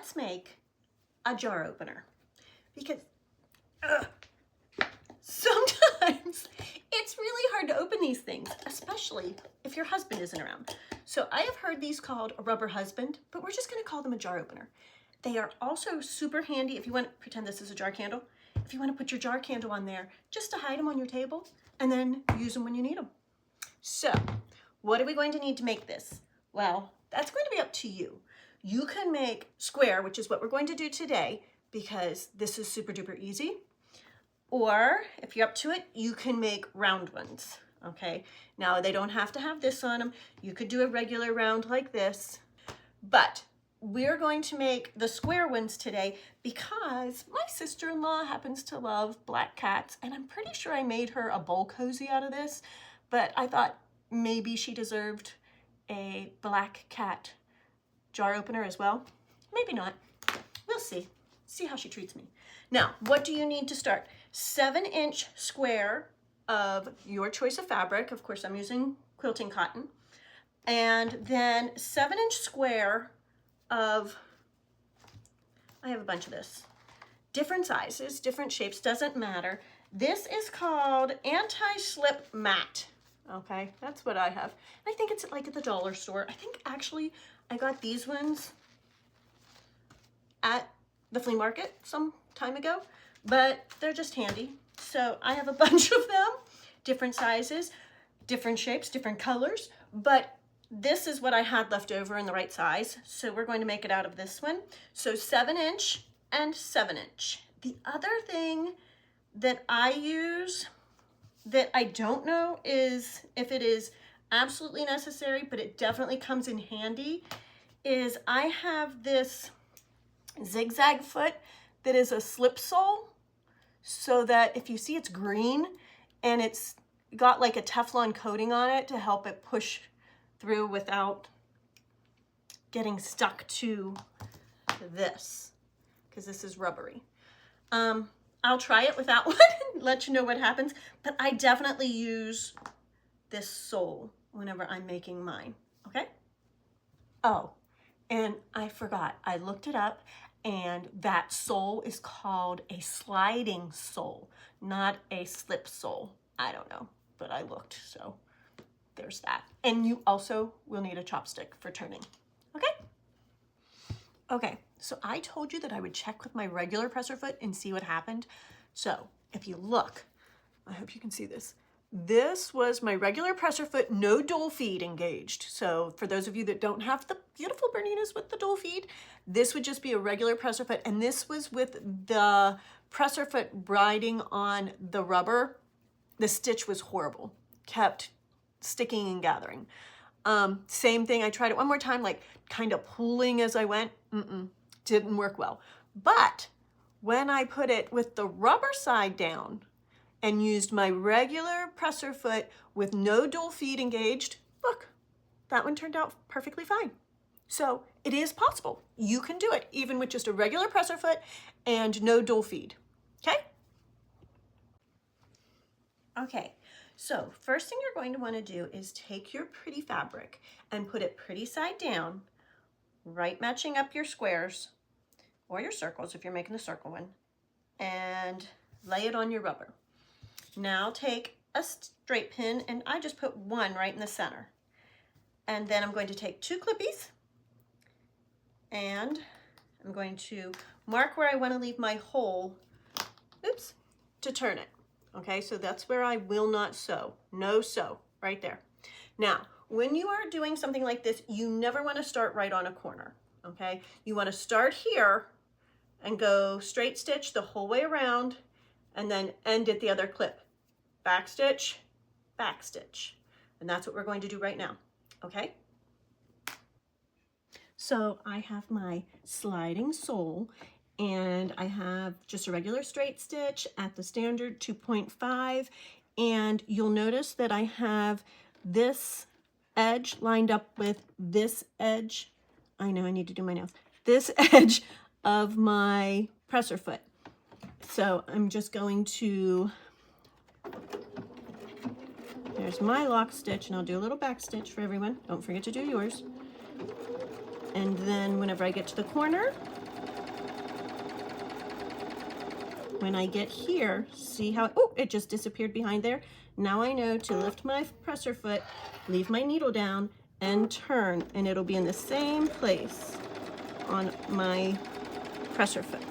let's make a jar opener, because sometimes it's really hard to open these things, especially if your husband isn't around. So I have heard these called a rubber husband, but we're just gonna call them a jar opener. They are also super handy if you want to pretend this is a jar candle. If you want to put your jar candle on there, just to hide them on your table and then use them when you need them. So what are we going to need to make this? Well, that's going to be up to you. You can make square, which is what we're going to do today, because this is super duper easy. Or if you're up to it, you can make round ones, okay? Now they don't have to have this on them. You could do a regular round like this, but we're going to make the square ones today because my sister-in-law happens to love black cats, and I'm pretty sure I made her a bowl cozy out of this, but I thought maybe she deserved a black cat jar opener as well. Maybe not. We'll see. See how she treats me. Now, what do you need to start? 7-inch square of your choice of fabric. Of course, I'm using quilting cotton. And then 7-inch square of, I have a bunch of this. Different sizes, different shapes, doesn't matter. This is called anti-slip mat. Okay, that's what I have. I think it's like at the dollar store. I think actually I got these ones at the flea market some time ago, but they're just handy. So I have a bunch of them, different sizes, different shapes, different colors, but this is what I had left over in the right size. So we're going to make it out of this one. So 7-inch and 7-inch. The other thing that I use that I don't know is if it is absolutely necessary, but it definitely comes in handy, is I have this zigzag foot that is a slip sole, so that if you see it's green and it's got like a Teflon coating on it to help it push through without getting stuck to this, because this is rubbery. I'll try it without one and let you know what happens, but I definitely use this sole whenever I'm making mine, okay? Oh, and I forgot, I looked it up, and that sole is called a sliding sole, not a slip sole. I don't know, but I looked, so there's that. And you also will need a chopstick for turning, okay? Okay, so I told you that I would check with my regular presser foot and see what happened. So if you look, I hope you can see this. This was my regular presser foot, no dual feed engaged. So for those of you that don't have the beautiful Berninas with the dual feed, this would just be a regular presser foot. And this was with the presser foot riding on the rubber. The stitch was horrible, kept sticking and gathering. Same thing, I tried it one more time, like kind of pulling as I went. Didn't work well. But when I put it with the rubber side down and used my regular presser foot with no dual feed engaged, look, that one turned out perfectly fine. So it is possible. You can do it even with just a regular presser foot and no dual feed, okay? Okay, so first thing you're going to want to do is take your pretty fabric and put it pretty side down, right matching up your squares or your circles if you're making the circle one, and lay it on your rubber. Now take a straight pin, and I just put one right in the center. And then I'm going to take 2 clippies, and I'm going to mark where I want to leave my hole, oops, to turn it. Okay, so that's where I will not sew. No sew, right there. Now, when you are doing something like this, you never want to start right on a corner, okay? You want to start here and go straight stitch the whole way around and then end at the other clip. Back stitch, back stitch. And that's what we're going to do right now, okay? So I have my sliding sole, and I have just a regular straight stitch at the standard 2.5, and you'll notice that I have this edge lined up with this edge. I know I need to do my nails. This edge of my presser foot. So I'm just going to, there's my lock stitch, and I'll do a little back stitch for everyone. Don't forget to do yours. And then whenever I get to the corner, when I get here, see how, oh, it just disappeared behind there. Now I know to lift my presser foot, leave my needle down, and turn, and it'll be in the same place on my presser foot.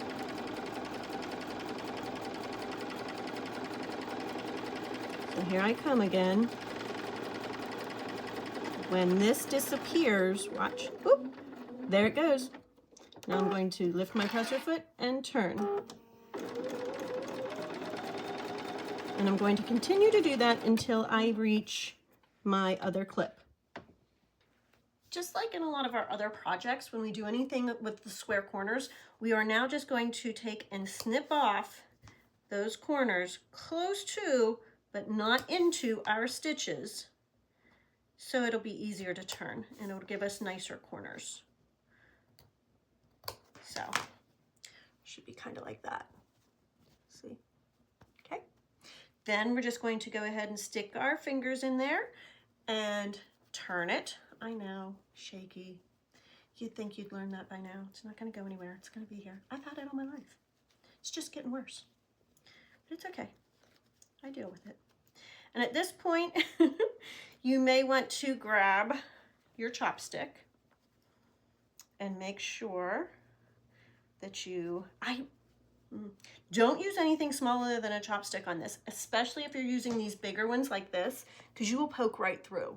So here I come again. When this disappears, watch, whoop, there it goes. Now I'm going to lift my presser foot and turn. And I'm going to continue to do that until I reach my other clip. Just like in a lot of our other projects, when we do anything with the square corners, we are now just going to take and snip off those corners close to, but not into our stitches. So it'll be easier to turn and it'll give us nicer corners. So should be kind of like that. See? Okay. Then we're just going to go ahead and stick our fingers in there and turn it. I know, shaky. You'd think you'd learn that by now. It's not going to go anywhere. It's going to be here. I've had it all my life. It's just getting worse. But it's okay. I deal with it. And at this point, you may want to grab your chopstick and make sure that you, don't use anything smaller than a chopstick on this, especially if you're using these bigger ones like this, because you will poke right through.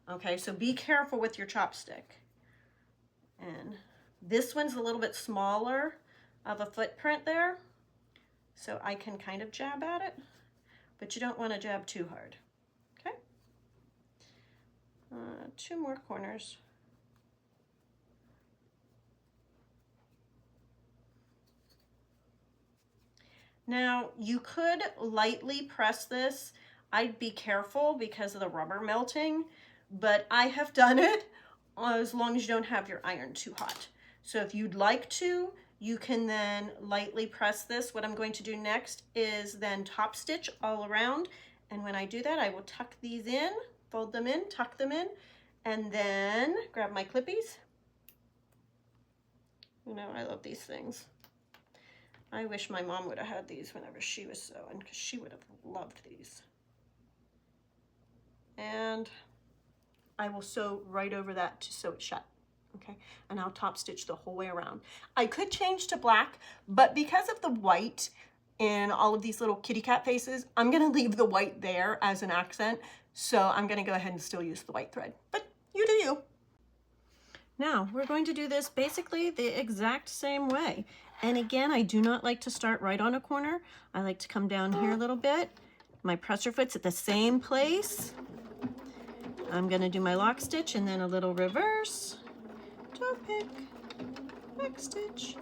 Okay, so be careful with your chopstick. And this one's a little bit smaller of a footprint there, so I can kind of jab at it, but you don't want to jab too hard. Okay, 2 more corners. Now you could lightly press this. I'd be careful because of the rubber melting, but I have done it as long as you don't have your iron too hot. So if you'd like to, you can then lightly press this. What I'm going to do next is then top stitch all around. And when I do that, I will tuck these in, fold them in, tuck them in, and then grab my clippies. You know, I love these things. I wish my mom would have had these whenever she was sewing, because she would have loved these. And I will sew right over that to sew it shut. Okay, and I'll top stitch the whole way around. I could change to black, but because of the white in all of these little kitty cat faces, I'm gonna leave the white there as an accent. So I'm gonna go ahead and still use the white thread, but you do you. Now we're going to do this basically the exact same way. And again, I do not like to start right on a corner. I like to come down here a little bit. My presser foot's at the same place. I'm gonna do my lock stitch and then a little reverse, toe pick, back stitch.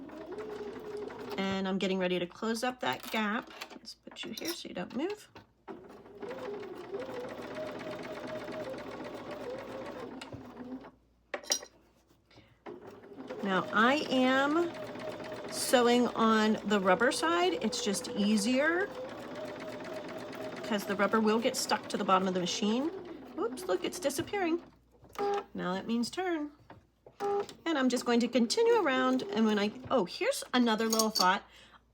And I'm getting ready to close up that gap. Let's put you here so you don't move. Now I am sewing on the rubber side. It's just easier because the rubber will get stuck to the bottom of the machine. Oops, look, it's disappearing. Now that means turn. And I'm just going to continue around, and when oh, here's another little thought.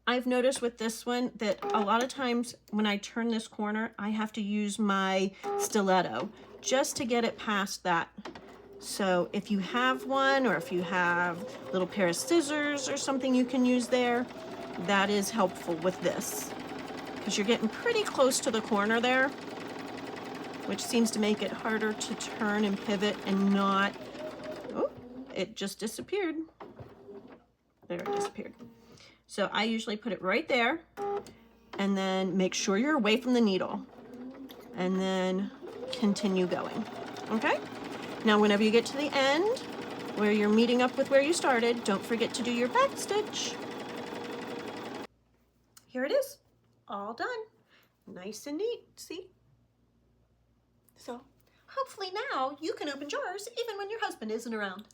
I've noticed with this one that a lot of times when I turn this corner, I have to use my stiletto just to get it past that. So if you have one, or if you have a little pair of scissors or something you can use there, that is helpful with this, because you're getting pretty close to the corner there, which seems to make it harder to turn and pivot and not, oh, it just disappeared. There, it disappeared. So I usually put it right there, and then make sure you're away from the needle, and then continue going, okay? Now, whenever you get to the end, where you're meeting up with where you started, don't forget to do your back stitch. Here it is, all done. Nice and neat, see? So hopefully now you can open jars even when your husband isn't around.